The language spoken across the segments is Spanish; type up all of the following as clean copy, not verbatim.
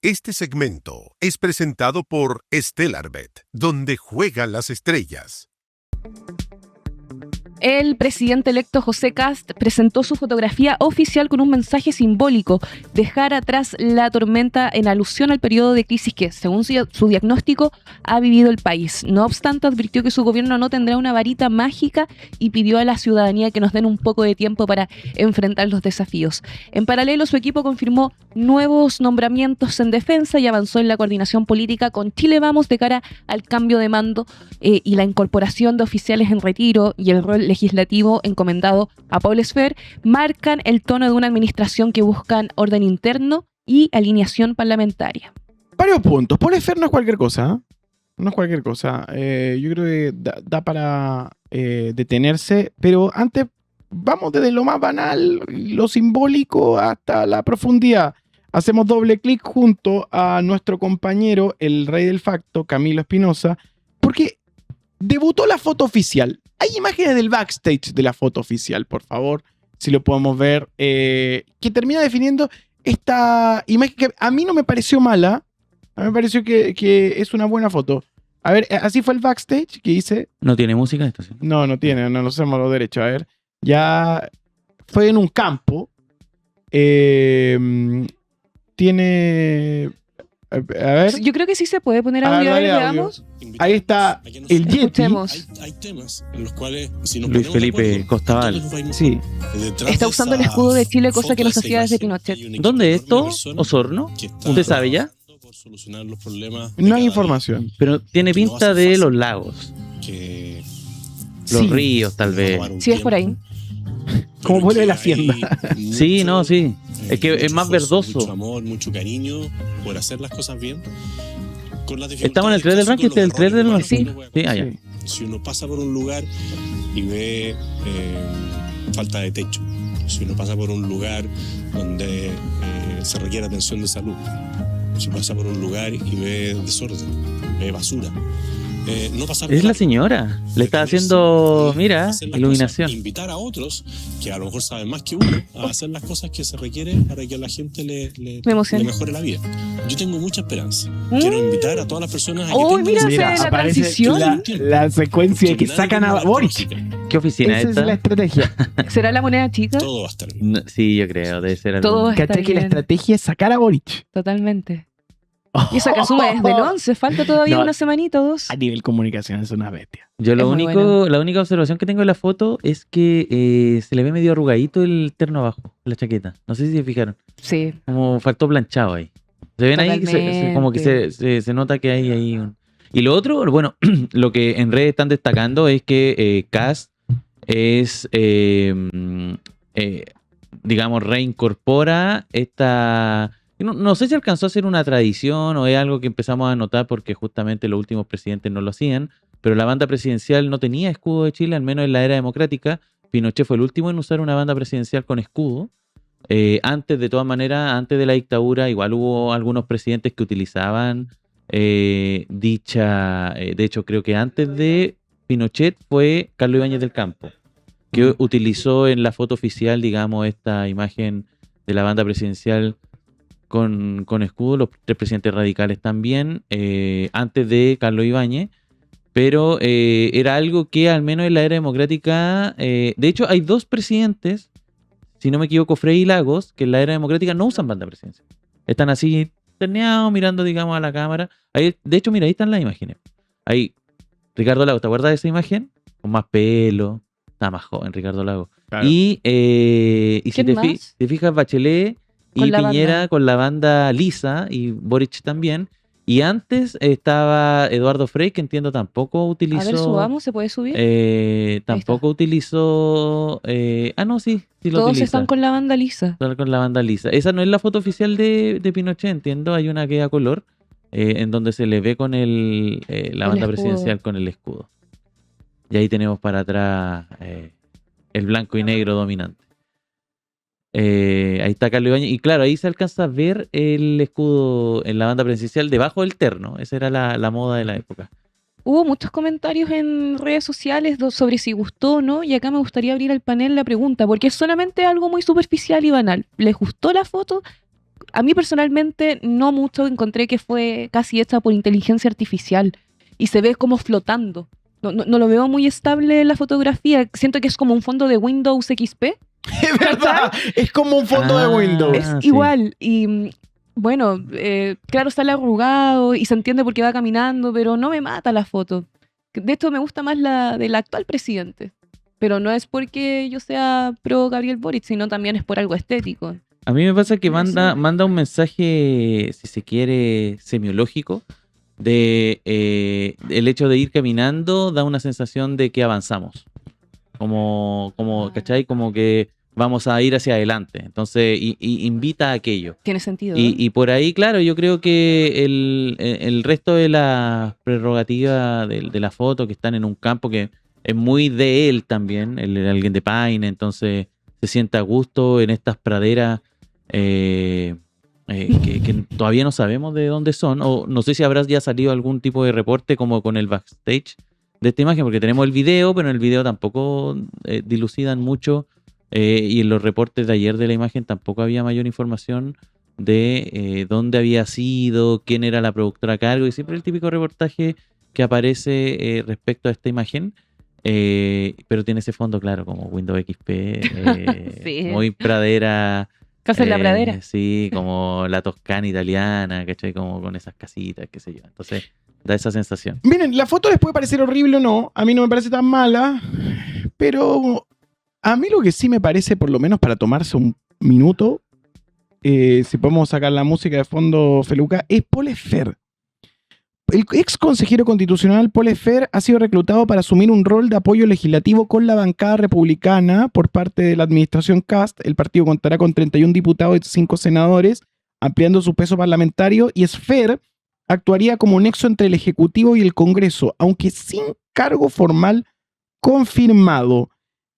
Este segmento es presentado por Stellarbet, donde juegan las estrellas. El presidente electo José Kast presentó su fotografía oficial con un mensaje simbólico: dejar atrás la tormenta, en alusión al periodo de crisis que, según su diagnóstico, ha vivido el país. No obstante, advirtió que su gobierno no tendrá una varita mágica y pidió a la ciudadanía que nos den un poco de tiempo para enfrentar los desafíos. En paralelo, su equipo confirmó nuevos nombramientos en defensa y avanzó en la coordinación política con Chile Vamos de cara al cambio de mando y la incorporación de oficiales en retiro y el rol legislativo encomendado a Paul Esfer marcan el tono de una administración que buscan orden interno y alineación parlamentaria. Varios puntos. Paul Esfer no es cualquier cosa, ¿eh? No es cualquier cosa. Yo creo que da para detenerse, pero antes vamos desde lo más banal, lo simbólico, hasta la profundidad. Hacemos doble clic junto a nuestro compañero, el rey del facto, Camilo Espinosa, porque debutó la foto oficial. Hay imágenes del backstage de la foto oficial, por favor, si lo podemos ver, que termina definiendo esta imagen que a mí no me pareció mala. A mí me pareció que es una buena foto. A ver, así fue el backstage que hice. ¿No tiene música esto? ¿Sí? No tiene, no nos hacemos los derechos. A ver, ya fue en un campo. Tiene... A ver. Yo creo que sí se puede poner audio, veamos. Ahí está el Yeti. Escuchemos. Hay temas en los cuales, si nos Luis Felipe Costaval. Sí. Está usando el escudo de Chile, cosa que no se hacía desde Pinochet. ¿Dónde es esto? ¿Osorno? ¿Usted sabe ya? No hay información. Pero tiene pinta de los lagos. Los ríos, tal vez. Sí, es por ahí. Como vuelve la hacienda. Sí, no, sí. Es que es más verdoso. Mucho amor, mucho cariño por hacer las cosas bien. Estamos en el 3 del ranking, este es el 3 del ranking. Sí, allá. Si uno pasa por un lugar y ve falta de techo, si uno pasa por un lugar donde se requiere atención de salud, si pasa por un lugar y ve desorden, ve basura, no pasar. Es la señora, le está haciendo, mira, iluminación. Invitar a otros que a lo mejor saben más que uno a hacer las cosas que se requieren para que a la gente le mejore la vida. Yo tengo mucha esperanza. Quiero invitar a todas las personas a que mira la transición. La secuencia de que sacan a Boric. ¿Qué oficina Esa esta? es la estrategia. ¿Será la moneda chica? todo va a estar bien. No, sí, yo creo, debe ser algo. Todo va a estar ¿Cachai que la bien. estrategia es sacar a Boric? Totalmente. Y eso que asume desde el 11, falta todavía No. una semanita o dos. A nivel comunicación es una bestia. Yo Es muy bueno. la única observación que tengo de la foto es que se le ve medio arrugadito el terno abajo, la chaqueta. No sé si se fijaron. Sí. Como faltó planchado ahí. Se ven ahí, como que se nota que hay ahí un... Y lo otro, bueno, lo que en redes están destacando es que Kast es, digamos, reincorpora esta... No sé si alcanzó a ser una tradición o es algo que empezamos a notar porque justamente los últimos presidentes no lo hacían, pero la banda presidencial no tenía escudo de Chile, al menos en la era democrática. Pinochet fue el último en usar una banda presidencial con escudo. Antes, de todas maneras, antes de la dictadura, igual hubo algunos presidentes que utilizaban dicha... de hecho, creo que antes de Pinochet fue Carlos Ibáñez del Campo, que utilizó en la foto oficial, digamos, esta imagen de la banda presidencial con escudo, los tres presidentes radicales también, antes de Carlos Ibáñez, pero era algo que al menos en la era democrática, de hecho hay dos presidentes, si no me equivoco, Frei y Lagos, que en la era democrática no usan banda presidencial. Están así, terneados, mirando, digamos, a la cámara. Ahí, de hecho, mira, ahí están las imágenes. Ahí, Ricardo Lagos, ¿te acuerdas de esa imagen? Con más pelo, estaba más joven Ricardo Lagos. Claro. Y si te fijas, Bachelet y Piñera con la banda lisa, y Boric también. Y antes estaba Eduardo Frei, que entiendo tampoco utilizó... A ver, subamos, ¿se puede subir? Tampoco utilizó... no, sí lo Todos utiliza. están con la banda lisa. Con la banda lisa. Esa no es la foto oficial de Pinochet, entiendo. Hay una que a color, en donde se le ve con la banda presidencial con el escudo. Y ahí tenemos para atrás el blanco y negro dominante. Ahí está Carlos Ibáñez. Y claro, ahí se alcanza a ver el escudo en la banda presidencial debajo del terno. Esa era la moda de la época. Hubo muchos comentarios en redes sociales sobre si gustó o no, y acá me gustaría abrir al panel la pregunta, porque es solamente algo muy superficial y banal. ¿Les gustó la foto? a mí personalmente no mucho, encontré que fue casi hecha por inteligencia artificial y se ve como flotando. No lo veo muy estable en la fotografía. Siento que es como un fondo de Windows XP. Es verdad, es como un fondo de Windows. Es sí. igual. Y bueno, claro, sale arrugado y se entiende por qué va caminando, pero no me mata la foto. De hecho, me gusta más la del actual presidente. Pero no es porque yo sea pro Gabriel Boric, sino también es por algo estético. A mí me pasa que No manda sé. un mensaje, si se quiere, semiológico, de el hecho de ir caminando da una sensación de que avanzamos. Como ¿cachai? Como que vamos a ir hacia adelante. Entonces, y invita a aquello. Tiene sentido. Y por ahí, claro, yo creo que el resto de las prerrogativas de la foto que están en un campo que es muy de él también, alguien de Paine, entonces se siente a gusto en estas praderas que todavía no sabemos de dónde son, o no sé si habrá ya salido algún tipo de reporte como con el backstage de esta imagen, porque tenemos el video, pero en el video tampoco dilucidan mucho, y en los reportes de ayer de la imagen tampoco había mayor información de dónde había sido, quién era la productora a cargo, y siempre el típico reportaje que aparece respecto a esta imagen, pero tiene ese fondo claro, como Windows XP, Sí. muy pradera. Casa en la pradera. Sí, como la Toscana italiana, ¿cachai? Como con esas casitas, qué sé yo. Entonces, da esa sensación. Miren, la foto les puede parecer horrible o no. A mí no me parece tan mala. Pero a mí lo que sí me parece, por lo menos para tomarse un minuto, si podemos sacar la música de fondo, Feluca, es Paul Esfer. El ex consejero constitucional Paul Esfer ha sido reclutado para asumir un rol de apoyo legislativo con la bancada republicana por parte de la administración Kast. El partido contará con 31 diputados y 5 senadores, ampliando su peso parlamentario, y Esfer actuaría como nexo entre el Ejecutivo y el Congreso, aunque sin cargo formal confirmado.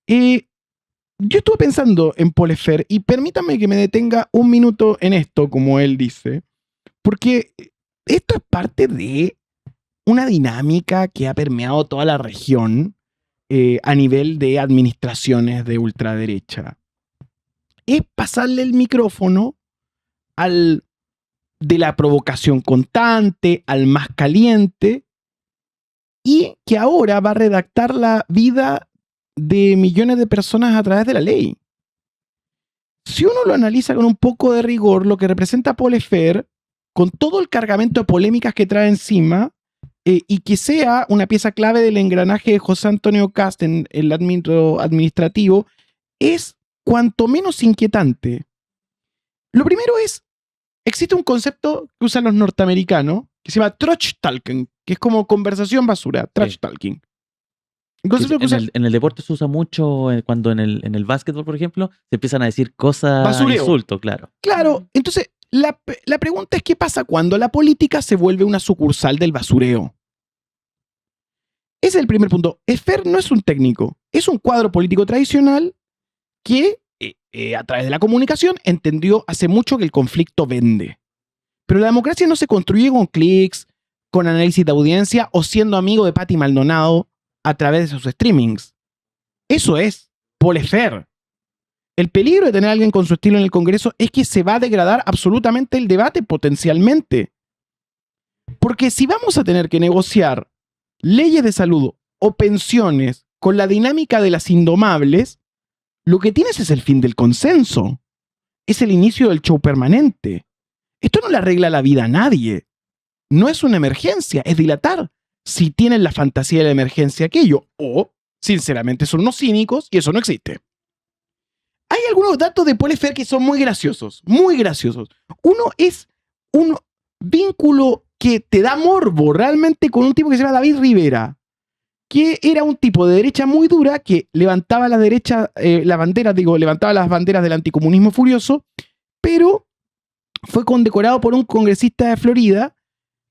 Yo estuve pensando en Paul Esfer y permítame que me detenga un minuto en esto, como él dice, porque esto es parte de una dinámica que ha permeado toda la región a nivel de administraciones de ultraderecha. Es pasarle el micrófono al de la provocación constante, al más caliente, y que ahora va a redactar la vida de millones de personas a través de la ley. Si uno lo analiza con un poco de rigor, lo que representa Paul Esfer, con todo el cargamento de polémicas que trae encima, y que sea una pieza clave del engranaje de José Antonio Kast en el ámbito administrativo, es cuanto menos inquietante. Lo primero es, existe un concepto que usan los norteamericanos, que se llama trash talking, que es como conversación basura, trash talking. El concepto que usan- En el deporte se usa mucho cuando en el básquetbol, por ejemplo, se empiezan a decir cosas, Basureo. insultos, claro. Claro, entonces la pregunta es qué pasa cuando la política se vuelve una sucursal del basureo. Ese es el primer punto. Esfer no es un técnico, es un cuadro político tradicional que a través de la comunicación entendió hace mucho que el conflicto vende. Pero la democracia no se construye con clics, con análisis de audiencia o siendo amigo de Patti Maldonado a través de sus streamings. Eso es Paul Esfer. El peligro de tener a alguien con su estilo en el Congreso es que se va a degradar absolutamente el debate potencialmente. Porque si vamos a tener que negociar leyes de salud o pensiones con la dinámica de las indomables, lo que tienes es el fin del consenso. Es el inicio del show permanente. Esto no le arregla la vida a nadie. No es una emergencia, es dilatar. Si tienen la fantasía de la emergencia aquello, o, sinceramente, son unos cínicos y eso no existe. Hay algunos datos de Paul Esfer que son muy graciosos, muy graciosos. Uno es un vínculo que te da morbo realmente con un tipo que se llama David Rivera, que era un tipo de derecha muy dura que levantaba la derecha, levantaba las banderas del anticomunismo furioso, pero fue condecorado por un congresista de Florida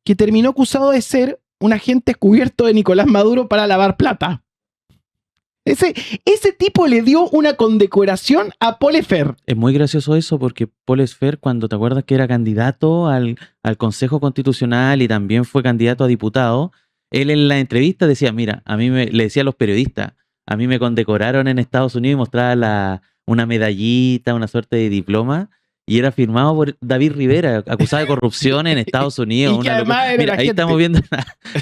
que terminó acusado de ser un agente encubierto de Nicolás Maduro para lavar plata. Ese tipo le dio una condecoración a Paul Esfer. Es muy gracioso eso porque Paul Esfer, cuando te acuerdas que era candidato al Consejo Constitucional y también fue candidato a diputado, él en la entrevista decía, mira, le decía a los periodistas, a mí me condecoraron en Estados Unidos y mostraba una medallita, una suerte de diploma, y era firmado por David Rivera, acusado de corrupción en Estados Unidos. Y que una además locura. era Mira, la ahí gente. estamos viendo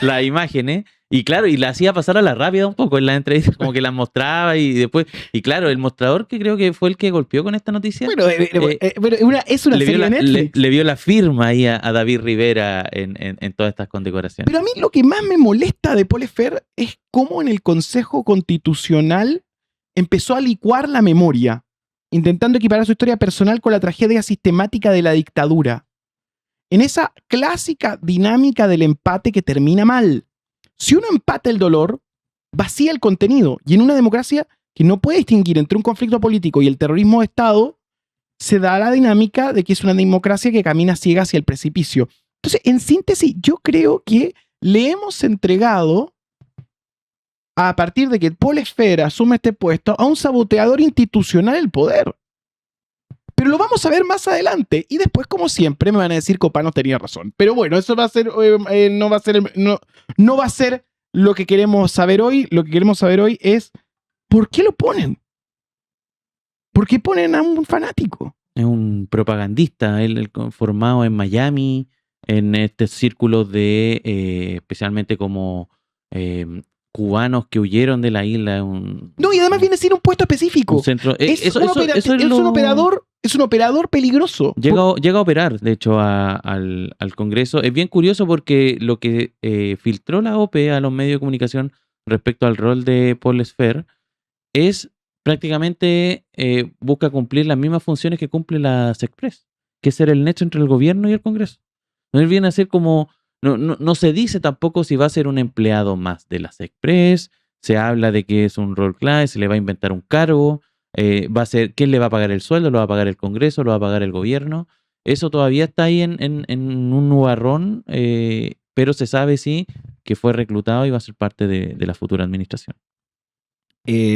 las imágenes. Y claro, y la hacía pasar a la rápida un poco en la entrevista, como que las mostraba y después. Y claro, el mostrador que creo que fue el que golpeó con esta noticia. Bueno, pero es una le, vio serie de Netflix. le vio la firma ahí a David Rivera en todas estas condecoraciones. Pero a mí lo que más me molesta de Paul Esfer es cómo en el Consejo Constitucional empezó a licuar la memoria, intentando equiparar su historia personal con la tragedia sistemática de la dictadura. En esa clásica dinámica del empate que termina mal. Si uno empata el dolor, vacía el contenido. Y en una democracia que no puede distinguir entre un conflicto político y el terrorismo de Estado, se da la dinámica de que es una democracia que camina ciega hacia el precipicio. Entonces, en síntesis, yo creo que le hemos entregado, a partir de que Paul Esfer asume este puesto, a un saboteador institucional el poder. Pero lo vamos a ver más adelante. Y después, como siempre, me van a decir que Opanos tenía razón. Pero bueno, eso va a ser, no va a ser lo que queremos saber hoy. Lo que queremos saber hoy es ¿por qué lo ponen? ¿Por qué ponen a un fanático? Es un propagandista, él formado en Miami, en este círculo de, especialmente como cubanos que huyeron de la isla. No, y además viene a ser un puesto específico. Un centro, Es un operador peligroso. Llega a operar, de hecho, al Congreso. Es bien curioso porque lo que filtró la OPE a los medios de comunicación respecto al rol de Paul Esfer es prácticamente busca cumplir las mismas funciones que cumple la SECPRES, que es ser el nexo entre el gobierno y el Congreso. Él viene a ser como... No se dice tampoco si va a ser un empleado más de la SECPRES, se habla de que es un rol clave, se le va a inventar un cargo, va a ser, ¿quién le va a pagar el sueldo? ¿Lo va a pagar el Congreso? ¿Lo va a pagar el gobierno? Eso todavía está ahí en un nubarrón, pero se sabe sí que fue reclutado y va a ser parte de la futura administración.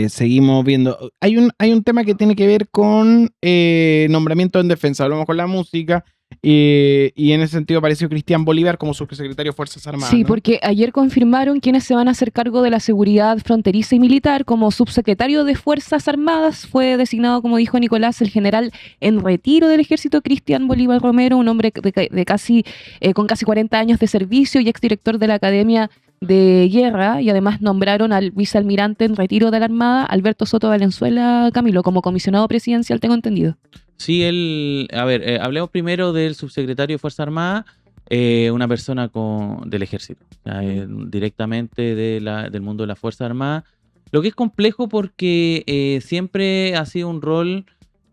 Seguimos viendo. Hay un tema que tiene que ver con nombramiento en defensa. Hablamos con la música y en ese sentido apareció Cristian Bolívar como subsecretario de Fuerzas Armadas. Sí, ¿no? porque ayer confirmaron quienes se van a hacer cargo de la seguridad fronteriza y militar. Como subsecretario de Fuerzas Armadas fue designado, como dijo Nicolás, el general en retiro del ejército Cristian Bolívar Romero, un hombre con casi 40 años de servicio y exdirector de la Academia de Guerra, y además nombraron al vicealmirante en retiro de la Armada, Alberto Soto Valenzuela Camilo, como comisionado presidencial, tengo entendido. Sí, hablemos primero del subsecretario de Fuerza Armada, una persona del ejército, directamente del mundo de la Fuerza Armada, lo que es complejo porque siempre ha sido un rol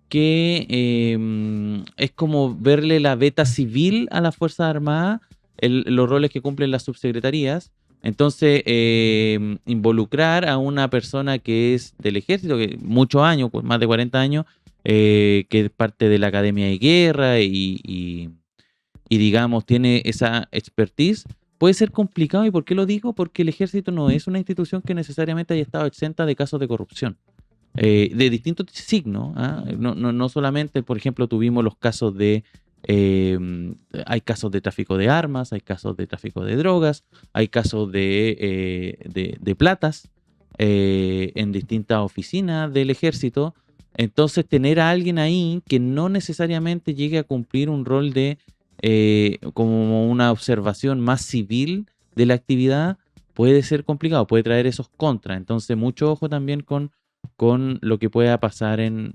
que es como verle la beta civil a la Fuerza Armada, los roles que cumplen las subsecretarías. Entonces, involucrar a una persona que es del ejército, que muchos años, pues más de 40 años, que es parte de la Academia de Guerra y digamos, tiene esa expertise, puede ser complicado. ¿Y por qué lo digo? Porque el ejército no es una institución que necesariamente haya estado exenta de casos de corrupción. De distintos signos. No solamente, por ejemplo, tuvimos los casos de... hay casos de tráfico de armas, hay casos de tráfico de drogas, hay casos de platas en distintas oficinas del ejército. Entonces, tener a alguien ahí que no necesariamente llegue a cumplir un rol de como una observación más civil de la actividad puede ser complicado, puede traer esos contras. Entonces, mucho ojo también con lo que pueda pasar en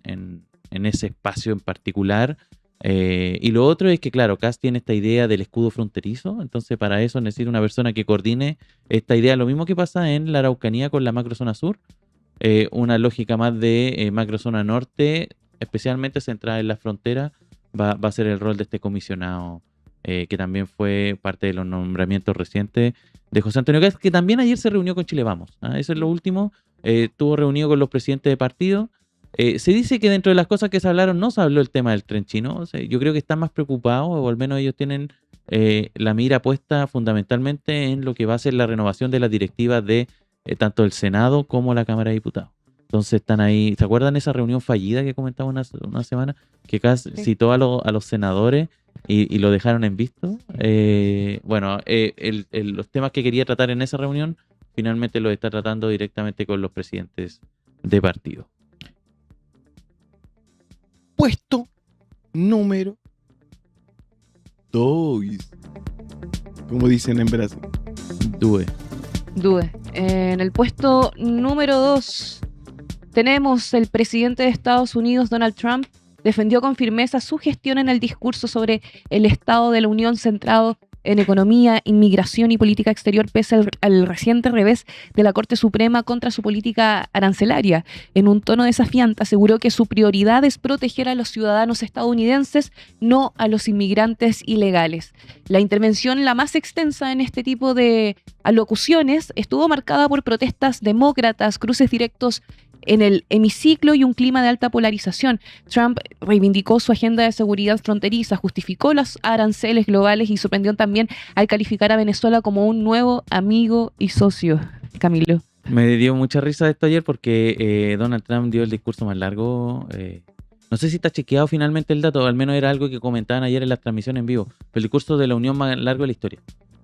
ese espacio en particular. Y lo otro es que, claro, Kast tiene esta idea del escudo fronterizo, entonces para eso necesita una persona que coordine esta idea, lo mismo que pasa en la Araucanía con la macrozona sur, una lógica más de macrozona norte, especialmente centrada en la frontera, va a ser el rol de este comisionado, que también fue parte de los nombramientos recientes de José Antonio Kast, que también ayer se reunió con Chile Vamos, eso es lo último, estuvo reunido con los presidentes de partido. Se dice que dentro de las cosas que se hablaron no se habló el tema del tren chino. O sea, yo creo que están más preocupados, o al menos ellos tienen la mira puesta fundamentalmente en lo que va a ser la renovación de las directivas de tanto el Senado como la Cámara de Diputados. Entonces están ahí. ¿Se acuerdan esa reunión fallida que comentaba una semana? Que Kast citó a los senadores y lo dejaron en visto. Los temas que quería tratar en esa reunión finalmente los está tratando directamente con los presidentes de partido. Puesto número 2. Como dicen en Brasil. Due. En el puesto número 2 tenemos el presidente de Estados Unidos, Donald Trump, defendió con firmeza su gestión en el discurso sobre el Estado de la Unión centrado en economía, inmigración y política exterior, pese al reciente revés de la Corte Suprema contra su política arancelaria. En un tono desafiante aseguró que su prioridad es proteger a los ciudadanos estadounidenses, no a los inmigrantes ilegales. La intervención, la más extensa en este tipo de alocuciones, estuvo marcada por protestas demócratas, cruces directos en el hemiciclo y un clima de alta polarización. Trump reivindicó su agenda de seguridad fronteriza, justificó los aranceles globales y sorprendió también al calificar a Venezuela como un nuevo amigo y socio. Camilo. Me dio mucha risa esto ayer porque Donald Trump dio el discurso más largo. No sé si está chequeado finalmente el dato, al menos era algo que comentaban ayer en la transmisión en vivo. El discurso de la Unión más largo de la historia.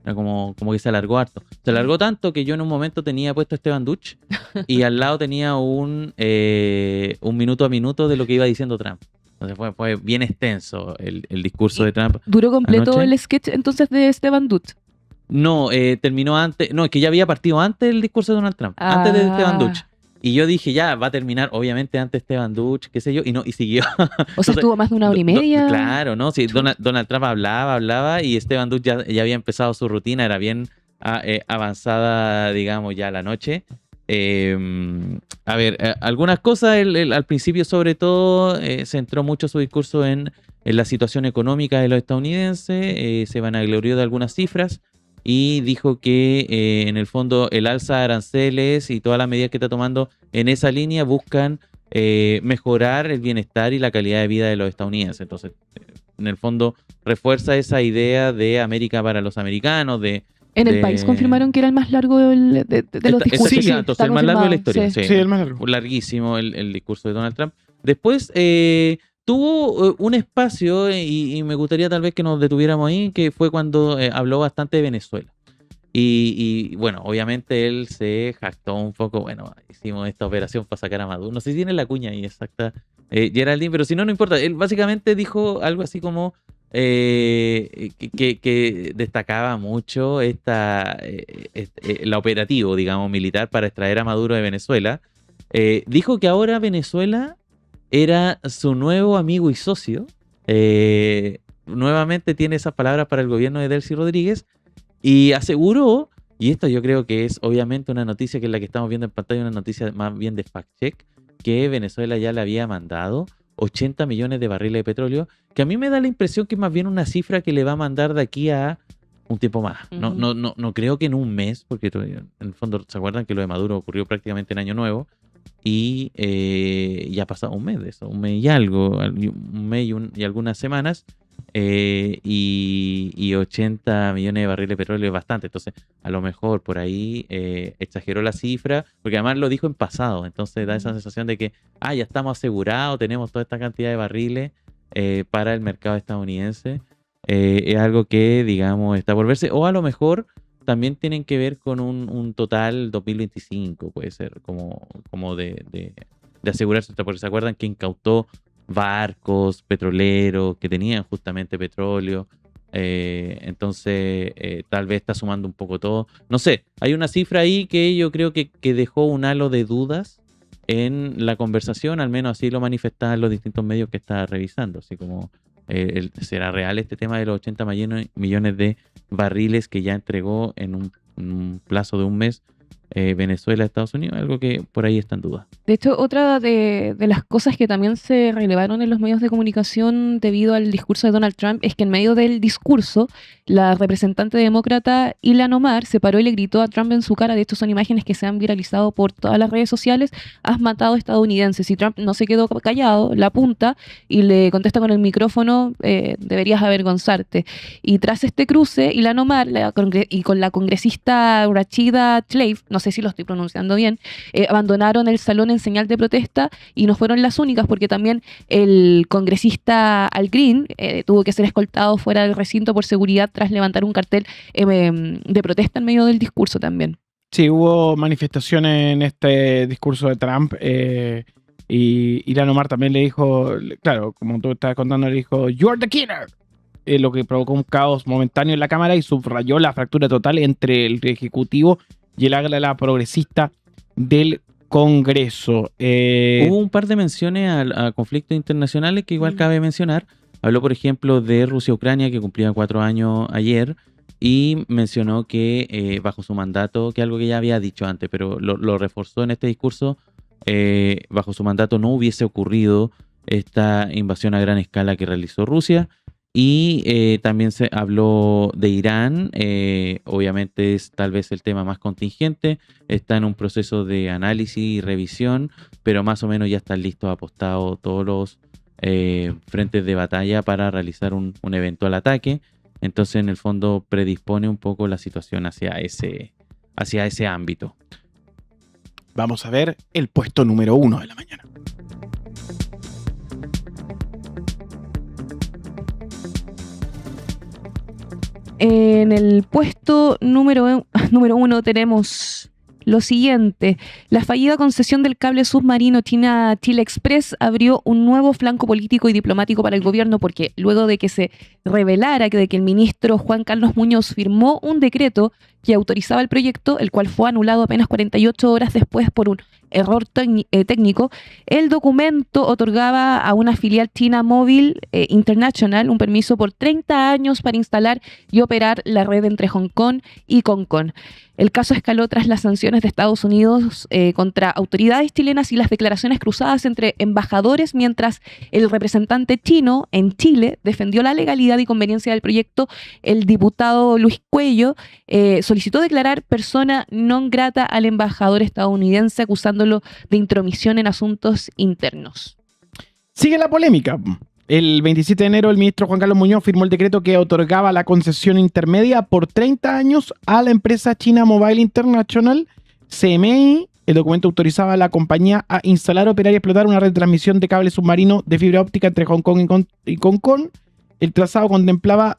Era como que se alargó harto. Se alargó tanto que yo en un momento tenía puesto Esteban Duch y al lado tenía un minuto a minuto de lo que iba diciendo Trump. Entonces fue bien extenso el discurso de Trump. ¿Duró completo anoche. el sketch entonces de Esteban Duch? No, terminó antes. No, es que ya había partido antes el discurso de Donald Trump, antes de Esteban Duch. Y yo dije, ya, va a terminar, obviamente, antes Esteban Duch, qué sé yo, y siguió. O sea, Entonces, estuvo más de una hora y media. Claro, ¿no? Sí, Donald Trump hablaba y Esteban Duch ya había empezado su rutina, era bien avanzada, digamos, ya la noche. A ver, algunas cosas, al principio sobre todo, centró mucho su discurso en la situación económica de los estadounidenses, se vanaglorió de algunas cifras. Y dijo que en el fondo el alza de aranceles y todas las medidas que está tomando en esa línea buscan mejorar el bienestar y la calidad de vida de los estadounidenses. Entonces, en el fondo, refuerza esa idea de América para los americanos. En el país confirmaron que era el más largo de los discursos. Sí, entonces el más largo de la historia. Sí. Sí, el más largo. Larguísimo el discurso de Donald Trump. Después tuvo un espacio, y me gustaría tal vez que nos detuviéramos ahí, que fue cuando habló bastante de Venezuela. Y bueno, obviamente él se jactó un poco, bueno, hicimos esta operación para sacar a Maduro. No sé si tiene la cuña ahí exacta, Geraldine, pero si no, no importa. Él básicamente dijo algo así como que destacaba mucho el operativo, digamos, militar para extraer a Maduro de Venezuela. Dijo que ahora Venezuela era su nuevo amigo y socio. Nuevamente tiene esas palabras para el gobierno de Delcy Rodríguez y aseguró, y esto yo creo que es obviamente una noticia que es la que estamos viendo en pantalla, una noticia más bien de fact-check, que Venezuela ya le había mandado 80 millones de barriles de petróleo, que a mí me da la impresión que es más bien una cifra que le va a mandar de aquí a un tiempo más. No creo que en un mes, porque en el fondo se acuerdan que lo de Maduro ocurrió prácticamente en Año Nuevo, y ya ha pasado un mes de eso, un mes y algo, un mes y algunas semanas, y 80 millones de barriles de petróleo es bastante. Entonces a lo mejor por ahí exageró la cifra, porque además lo dijo en pasado, entonces da esa sensación de que ya estamos asegurados, tenemos toda esta cantidad de barriles para el mercado estadounidense. Es algo que, digamos, está por verse, o a lo mejor también tienen que ver con un total 2025, puede ser, como de asegurarse, porque se acuerdan que incautó barcos petroleros que tenían justamente petróleo, entonces tal vez está sumando un poco todo. No sé, hay una cifra ahí que yo creo que dejó un halo de dudas en la conversación, al menos así lo manifestaban los distintos medios que estaba revisando, así como ¿será real este tema de los 80 millones de barriles que ya entregó en un plazo de un mes Venezuela a Estados Unidos? Algo que por ahí está en duda. De hecho, otra de las cosas que también se relevaron en los medios de comunicación debido al discurso de Donald Trump es que en medio del discurso, la representante demócrata Ilhan Omar se paró y le gritó a Trump en su cara. De hecho, son imágenes que se han viralizado por todas las redes sociales: has matado estadounidenses. Y Trump no se quedó callado, la apunta y le contesta con el micrófono: deberías avergonzarte. Y tras este cruce, Ilhan Omar y con la congresista Rashida Tlaib, no sé si lo estoy pronunciando bien, abandonaron el salón en señal de protesta, y no fueron las únicas, porque también el congresista Al Green tuvo que ser escoltado fuera del recinto por seguridad tras levantar un cartel de protesta en medio del discurso también. Sí, hubo manifestaciones en este discurso de Trump Y Ilhan Omar también le dijo, claro, como tú estabas contando, le dijo, "You are the killer", lo que provocó un caos momentáneo en la Cámara y subrayó la fractura total entre el Ejecutivo y el ala progresista del Congreso. Hubo un par de menciones a conflictos internacionales que igual cabe mencionar. Habló, por ejemplo, de Rusia-Ucrania, que cumplía 4 años ayer, y mencionó que bajo su mandato, que algo que ya había dicho antes, pero lo reforzó en este discurso, bajo su mandato no hubiese ocurrido esta invasión a gran escala que realizó Rusia. Y también se habló de Irán, obviamente es tal vez el tema más contingente, está en un proceso de análisis y revisión, pero más o menos ya están listos, apostados todos los frentes de batalla para realizar un eventual ataque. Entonces en el fondo predispone un poco la situación hacia ese ámbito. Vamos a ver el puesto número 1 de la mañana. En el puesto número 1 tenemos lo siguiente. La fallida concesión del cable submarino China-Chile Express abrió un nuevo flanco político y diplomático para el gobierno, porque luego de que se revelara que el ministro Juan Carlos Muñoz firmó un decreto que autorizaba el proyecto, el cual fue anulado apenas 48 horas después por un error técnico, el documento otorgaba a una filial china Mobile International un permiso por 30 años para instalar y operar la red entre Hong Kong y Concón. El caso escaló tras las sanciones de Estados Unidos contra autoridades chilenas y las declaraciones cruzadas entre embajadores, mientras el representante chino en Chile defendió la legalidad y conveniencia del proyecto. El diputado Luis Cuello solicitó declarar persona non grata al embajador estadounidense, acusándolo de intromisión en asuntos internos. Sigue la polémica. El 27 de enero el ministro Juan Carlos Muñoz firmó el decreto que otorgaba la concesión intermedia por 30 años a la empresa china Mobile International, CMI. El documento autorizaba a la compañía a instalar, operar y explotar una red de transmisión de cable submarino de fibra óptica entre Hong Kong y Concón. El trazado contemplaba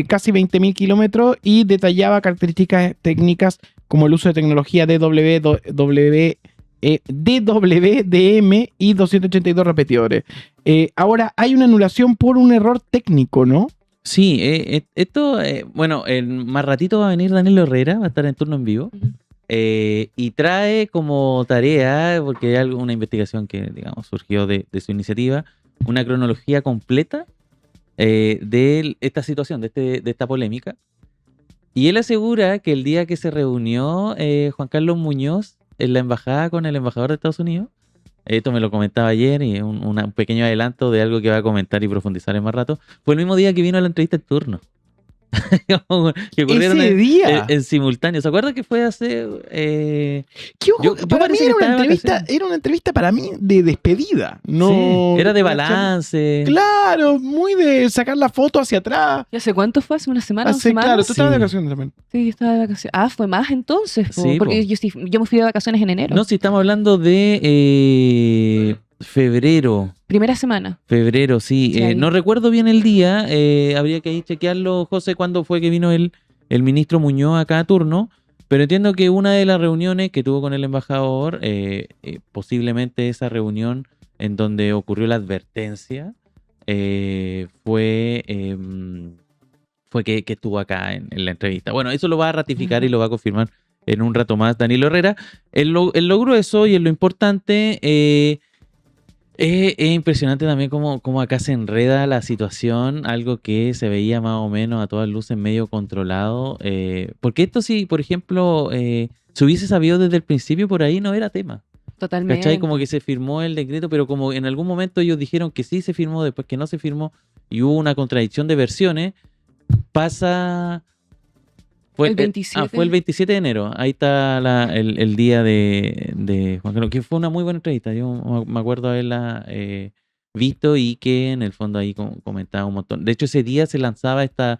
casi 20.000 kilómetros y detallaba características técnicas como el uso de tecnología DWDM y 282 repetidores. Ahora hay una anulación por un error técnico, ¿no? Sí, esto, bueno, más ratito va a venir Daniel Herrera, va a estar en turno en vivo. Y trae como tarea, porque hay una investigación que, digamos, surgió de su iniciativa, una cronología completa de esta situación, de esta polémica. Y él asegura que el día que se reunió Juan Carlos Muñoz en la embajada con el embajador de Estados Unidos, esto me lo comentaba ayer y es un pequeño adelanto de algo que va a comentar y profundizar en más rato, fue el mismo día que vino a la entrevista en turno. Que ocurrieron ese día en simultáneo. ¿Se acuerda que fue hace? Para mí era una entrevista para mí de despedida. No, sí, era de balance. Claro, muy de sacar la foto hacia atrás. ¿Y hace cuánto fue? ¿Hace una semana? ¿2 semanas? Claro, tú estabas de vacaciones también. Sí, yo estaba de vacaciones. Ah, fue más entonces. Sí, porque yo me fui de vacaciones en enero. No, si estamos hablando de febrero. Primera semana. Febrero, sí. No recuerdo bien el día. Habría que ir chequearlo, José, cuándo fue que vino el ministro Muñoz acá a turno. Pero entiendo que una de las reuniones que tuvo con el embajador, posiblemente esa reunión en donde ocurrió la advertencia, fue que estuvo acá en la entrevista. Bueno, eso lo va a ratificar y lo va a confirmar en un rato más Danilo Herrera. En lo grueso y en lo importante, es impresionante también cómo acá se enreda la situación, algo que se veía más o menos a todas luces medio controlado. Porque esto sí, por ejemplo, se hubiese sabido desde el principio, por ahí no era tema. Totalmente. ¿Cachai? Como que se firmó el decreto, pero como en algún momento ellos dijeron que sí se firmó, después que no se firmó, y hubo una contradicción de versiones, pasa... el 27. Fue el 27 de enero. Ahí está el día de Juan Carlos, que fue una muy buena entrevista. Yo me acuerdo haberla visto y que en el fondo ahí comentaba un montón. De hecho, ese día se lanzaba esta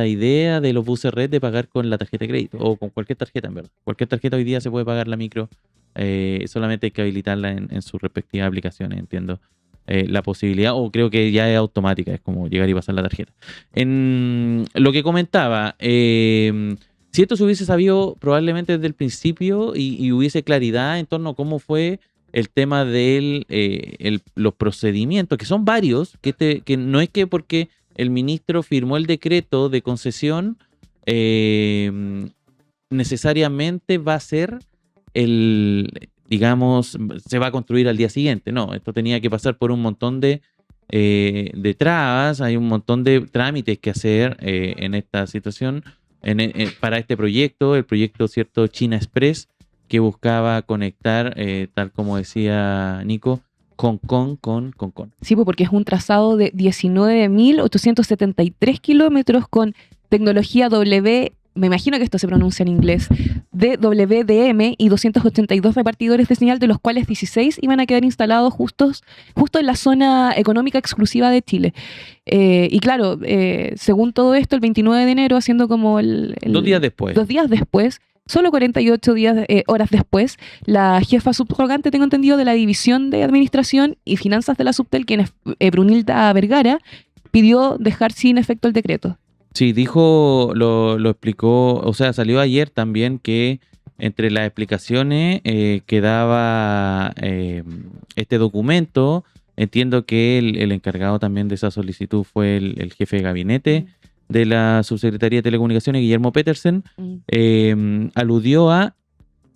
idea de los buses red de pagar con la tarjeta de crédito o con cualquier tarjeta, en verdad. Cualquier tarjeta hoy día se puede pagar la micro. Solamente hay que habilitarla en sus respectivas aplicaciones, entiendo. La posibilidad, o creo que ya es automática, es como llegar y pasar la tarjeta. En lo que comentaba, si esto se hubiese sabido probablemente desde el principio y hubiese claridad en torno a cómo fue el tema de los procedimientos, que son varios, que no es que porque el ministro firmó el decreto de concesión, necesariamente va a ser digamos, se va a construir al día siguiente. No, esto tenía que pasar por un montón de trabas, hay un montón de trámites que hacer en esta situación, para este proyecto, el proyecto, ¿cierto?, China Express, que buscaba conectar, tal como decía Nico, Hong Kong con Concón. Sí, pues porque es un trazado de 19.873 kilómetros con tecnología me imagino que esto se pronuncia en inglés, DWDM y 282 repartidores de señal, de los cuales 16 iban a quedar instalados justo en la zona económica exclusiva de Chile. Y claro, según todo esto, el 29 de enero, haciendo como 2 días después. 2 días después, solo 48 horas después, la jefa subrogante, tengo entendido, de la División de Administración y Finanzas de la Subtel, quien es Brunilda Vergara, pidió dejar sin efecto el decreto. Sí, dijo, lo explicó, o sea, salió ayer también que entre las explicaciones quedaba este documento. Entiendo que el encargado también de esa solicitud fue el jefe de gabinete de la Subsecretaría de Telecomunicaciones, Guillermo Petersen. Aludió a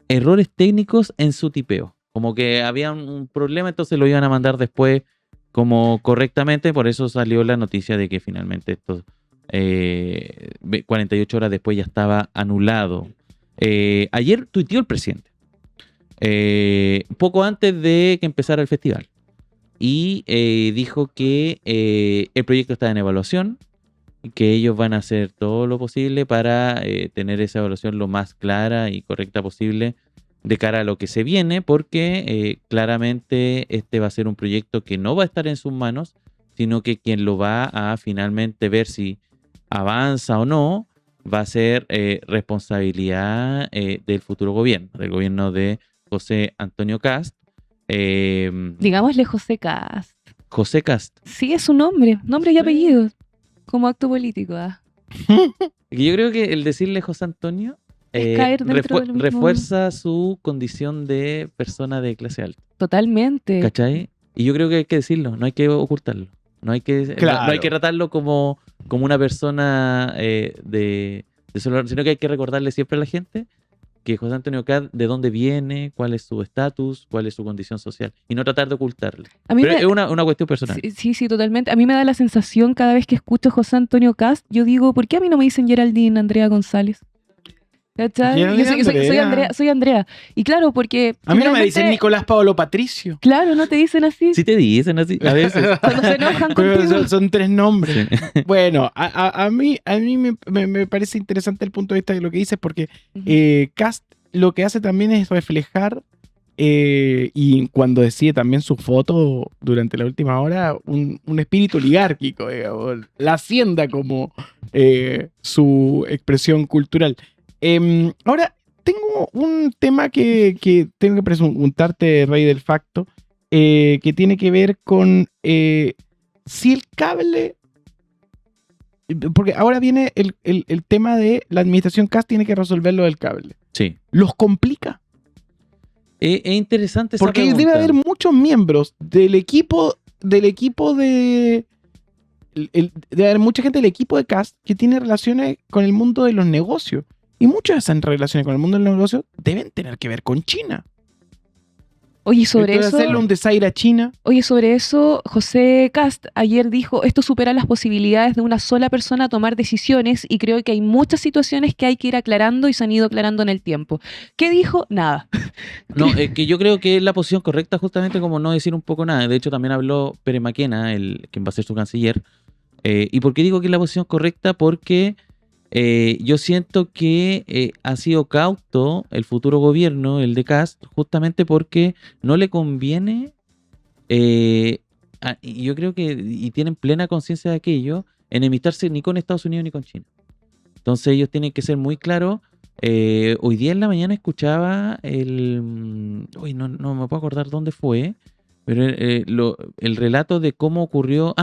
errores técnicos en su tipeo. Como que había un problema, entonces lo iban a mandar después como correctamente. Por eso salió la noticia de que finalmente esto 48 horas después ya estaba anulado. Ayer tuiteó el presidente, poco antes de que empezara el festival, y dijo que el proyecto está en evaluación y que ellos van a hacer todo lo posible para tener esa evaluación lo más clara y correcta posible de cara a lo que se viene, porque claramente este va a ser un proyecto que no va a estar en sus manos, sino que quien lo va a finalmente ver si avanza o no, va a ser responsabilidad del futuro gobierno, del gobierno de José Antonio Kast. Digámosle José Kast. José Kast. Sí, es su nombre y apellido, como acto político. Yo creo que el decirle José Antonio es caer dentro del mismo... refuerza su condición de persona de clase alta. Totalmente. ¿Cachai? Y yo creo que hay que decirlo, no hay que ocultarlo. No hay que, Claro. no hay que tratarlo como una persona de celular, sino que hay que recordarle siempre a la gente que José Antonio Kast, de dónde viene, cuál es su estatus, cuál es su condición social, y no tratar de ocultarle. Pero es una cuestión personal. Sí, totalmente. A mí me da la sensación cada vez que escucho José Antonio Kast, yo digo, ¿por qué a mí no me dicen Geraldine Andrea González? ¿Cachai? Yo soy Andrea. Y claro, porque... A mí no me dicen Nicolás Paolo Patricio. Claro, no te dicen así. Sí te dicen así, a veces. Cuando se enojan contigo. Son 3 nombres. Sí. Bueno, a mí me parece interesante el punto de vista de lo que dices, porque Kast lo que hace también es reflejar, y cuando decide también su foto durante la última hora, un espíritu oligárquico, digamos, la hacienda como su expresión cultural. Ahora, tengo un tema que tengo que preguntarte, Rey del Facto, que tiene que ver con si el cable... Porque ahora viene el tema de la administración Kast tiene que resolver lo del cable. Sí. ¿Los complica? Es interesante esa Porque pregunta. debe haber muchos miembros del equipo de... debe haber mucha gente del equipo de Kast que tiene relaciones con el mundo de los negocios. Y muchas de esas relaciones con el mundo de los negocios deben tener que ver con China. Oye, sobre Entonces, hacerle un desaire a China. sobre eso, José Kast ayer dijo, esto supera las posibilidades de una sola persona tomar decisiones y creo que hay muchas situaciones que hay que ir aclarando y se han ido aclarando en el tiempo. ¿Qué dijo? Nada. No, es que yo creo que es la posición correcta, justamente como no decir un poco nada. De hecho, también habló Pere Maquena, quien va a ser su canciller. ¿Y por qué digo que es la posición correcta? Porque yo siento que ha sido cauto el futuro gobierno, el de Kast, justamente porque no le conviene, y yo creo que, y tienen plena conciencia de aquello, enemistarse ni con Estados Unidos ni con China. Entonces ellos tienen que ser muy claros. Hoy día en la mañana escuchaba uy, no me puedo acordar dónde fue, pero el relato de cómo ocurrió,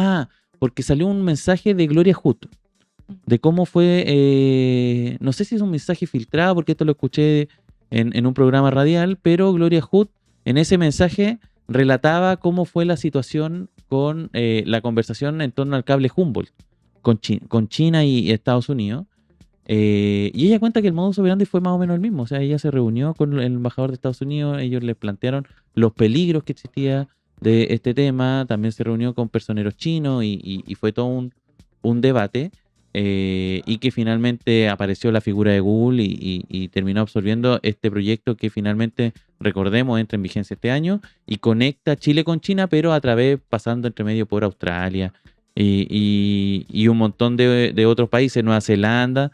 porque salió un mensaje de Gloria Hood, de cómo fue, no sé si es un mensaje filtrado, porque esto lo escuché en un programa radial, pero Gloria Hood en ese mensaje relataba cómo fue la situación con la conversación en torno al cable Humboldt con China y Estados Unidos. Y ella cuenta que el modus operandi fue más o menos el mismo. O sea, ella se reunió con el embajador de Estados Unidos, ellos le plantearon los peligros que existía de este tema, también se reunió con personeros chinos y fue todo un debate. Y que finalmente apareció la figura de Google y terminó absorbiendo este proyecto que finalmente, recordemos, entra en vigencia este año y conecta Chile con China, pero a través, pasando entre medio por Australia y un montón de otros países, Nueva Zelanda,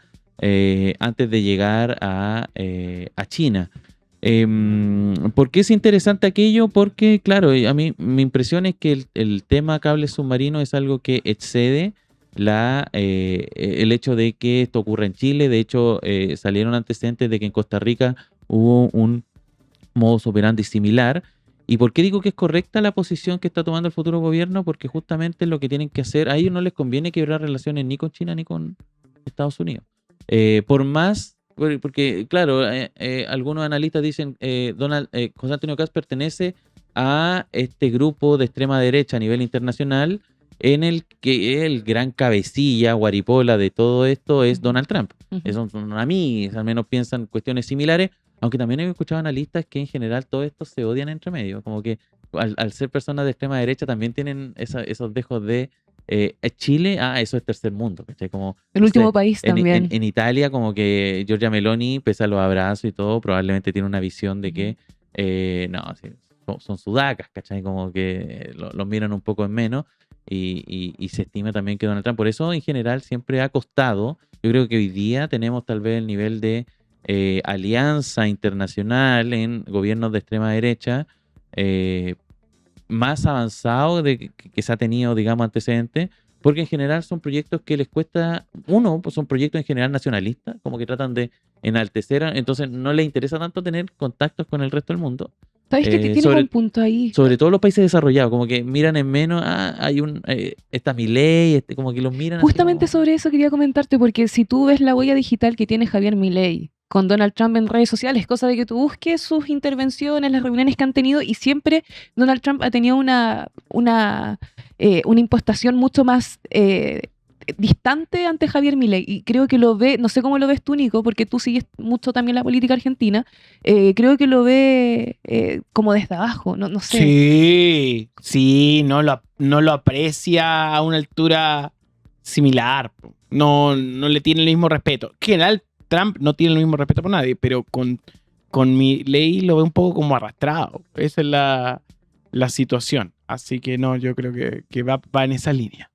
antes de llegar a China. ¿Por qué es interesante aquello? Porque, claro, a mí mi impresión es que el tema cable submarino es algo que excede el hecho de que esto ocurra en Chile. De hecho, salieron antecedentes de que en Costa Rica hubo un modus operandi similar. ¿Y por qué digo que es correcta la posición que está tomando el futuro gobierno? Porque justamente lo que tienen que hacer, a ellos no les conviene quebrar relaciones ni con China ni con Estados Unidos. Porque claro, algunos analistas dicen José Antonio Kast pertenece a este grupo de extrema derecha a nivel internacional, en el que el gran cabecilla, guaripola de todo esto es Donald Trump. Ujú. Son amigos, al menos piensan cuestiones similares, aunque también he escuchado analistas que en general todos estos se odian entre medio, como que al ser personas de extrema derecha también tienen esos dejos de Chile, eso es tercer mundo, ¿cachai? Como, El no último sé, país también. en Italia, como que Giorgia Meloni, pese a los abrazos y todo, probablemente tiene una visión de que no, sí, son sudacas, ¿cachai? Como que los miran un poco en menos y se estima también que Donald Trump, por eso en general siempre ha costado. Yo creo que hoy día tenemos tal vez el nivel de alianza internacional en gobiernos de extrema derecha más avanzado que se ha tenido, digamos, antecedentes, porque en general son proyectos que les cuesta, pues son proyectos en general nacionalistas, como que tratan de enaltecer, entonces no les interesa tanto tener contactos con el resto del mundo. ¿Sabes que tienes un punto ahí? Sobre todo los países desarrollados, como que miran en menos, esta Milei, como que los miran así Justamente como- sobre eso quería comentarte, porque si tú ves la huella digital que tiene Javier Milei con Donald Trump en redes sociales, cosa de que tú busques sus intervenciones, las reuniones que han tenido, y siempre Donald Trump ha tenido una impostación mucho más distante ante Javier Milei, y creo que lo ve, no sé cómo lo ves tú, Nico, porque tú sigues mucho también la política argentina, creo que lo ve como desde abajo, no sé. Sí, no lo aprecia a una altura similar. No le tiene el mismo respeto. En general, Trump no tiene el mismo respeto por nadie, pero con Milei lo ve un poco como arrastrado. Esa es la situación. Así que no, yo creo que va en esa línea.